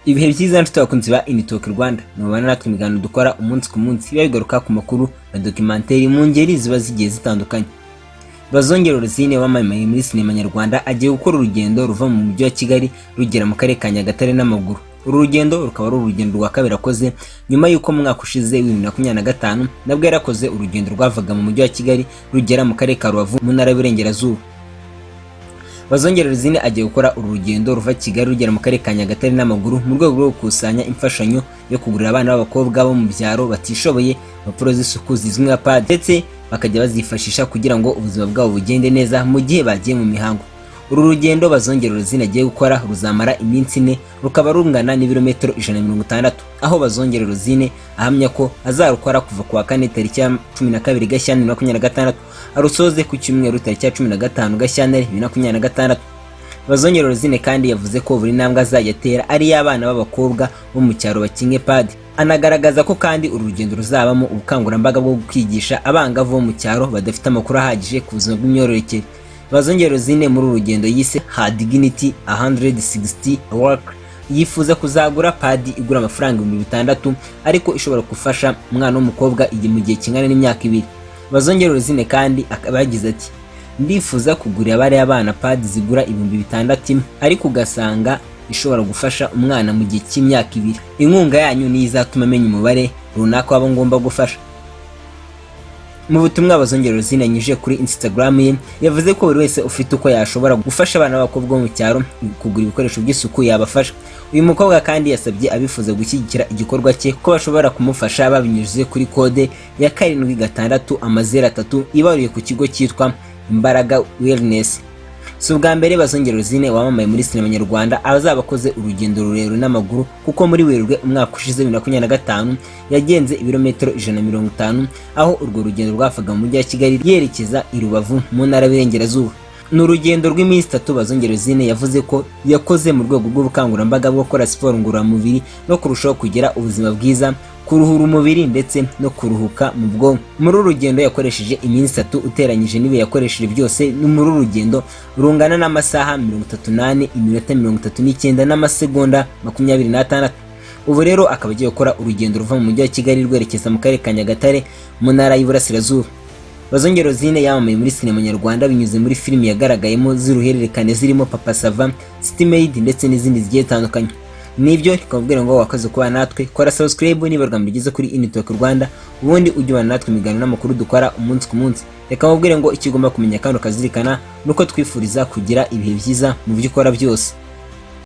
Ibihe byiza nshuti bakunzi ba Talk Rwanda, mubana natwe imiganiro dukora umunsi ku munsi bigaruka ku makuru na documentaire mu ngeri ziba zigiye zitandukanye. Bazongera ROSINE wamamaye muri sinema nyarwanda agiye gukora urugendo ruva mu mujyi wa Kigali rugera mu karere ka Nyagatare n'amaguru. Uru rugendo rukaba ari urugendo rwa kabiri akoze nyuma y'uko mu mwaka ushize 2025 nabwo yarakoze urugendo rwavaga mu mujyi wa Kigali rugera mu karere ka RUVA mu ntara y'Iburengerazuba. Bazongera ROSINE agiye gukora uru rugendo ruva Kigali rugera mu karere ka Nyagatare n'amaguru mu rwego rwo gukusanya imfashanyo yo kugurira abana b'abakobwa bo mu byaro batishoboye impapuro z'isuku zizwi nka pad, ndetse bakajya bazifashisha kugira ngo ubuzima bwabo bugende neza mu gihe bagiye mu mihango. Uru rugendo Bazongera ROSINE agiye gukora ruzamara iminsi 4, rukaba rungana n'ibirometero 160, aho Bazongera ROSINE ahamya ko azarukora kuva ku wa 4 tariki ya 12 Gashyantare 2026 arusoze ku cyumweru tariki ya 15 Gashyantare 2026. Bazongera ROSINE kandi yavuze ko buri ntambwe azajya atera ari y'abana b'abakobwa bo mu cyaro bakinye pad. Anagaragaza ko kandi uru rugendo ruzabamo ubukangurambaga bwo kwigisha abangavu bo mu cyaro badafite amakuru ahagije ku buzima bw'imyororokere. Bazongera ROSINE muri uru rugendo yise Her Dignity 160 Work yifuza kuzagura pad igura amafaranga 6,000 ariko ishobora gufasha umwana w'umukobwa mu gihe kingana n'imyaka 2. Bazongera ROSINE kandi akaba yagize ati, ndifuza kugurira abari abana pad zigura 6,000 ariko ugasanga ishobora gufasha umwana mu gihe cy'imyaka 2. Inkunga yanyu ni izatuma amenya umubare runaka wabo ngomba gufasha. Mu butumwa Bazongera ROSINE yanyujije kuri Instagram ye yavuze ko buri wese ufite uko yashobora gufasha abana b'abakobwa bo mu cyaro kugura ibikoresho by'isuku yabafasha. Uyu mukobwa kandi yasabye abifuza gushyigikira igikorwa cye ko bashobora kumufasha babinyujije kuri kode ya 7603 ibaruye ku kigo cyitwa Imbaraga Wellness. Si ubwa mbere Bazongera ROSINE wamamaye muri sinema nyarwanda azabakoze urugendo rurerure n'amaguru, kuko muri Werurwe umwaka ushize 2025 yagenze ibirometero 150, aho urwo rugendo rwafaga mu mujyi wa Kigali yerekeza i Rubavu mu ntara y'Iburengerazuba. Ni urugendo rw'iminsi 3 Bazongera ROSINE yavuze ko yakoze mu rwego rw'ubukangurambaga bwo gukora siporo ngororamubiri no kurushaho kugira ubuzima bwiza, kuruhura umubiri ndetse no kuruhuka mu bwonko. Muri uru rugendo yakoresheje iminsi 3 uteranyije nibe yakoresheje byose, ni muri uru rugendo rungana n'amasaha 38 iminota 39 n'amasegonda 26. Ubu rero akaba agiye gukora urugendo ruva mu mujyi wa Kigali rwerekeza mu karere ka Nyagatare mu ntara y'Iburasirazuba. Bazongera ROSINE yamamaye muri sinema nyarwanda binyuze muri filimi yagaragayemo z'uruhererekane zirimo Papa Sava, City Maid ndetse n'izindi zigiye zitandukanye. Nibyo rikabwira ngo wakaze kuba natwe, kora subscribe niba rwamugeze kuri Talk Rwanda, ubundi ujye ubana natwe imiganiro n'amakuru dukora umunsi ku munsi. Reka mubwire ngo ikigomba kumenya kandi ukazirikana nuko twifuriza kugira ibihe byiza mu byo ukora byose.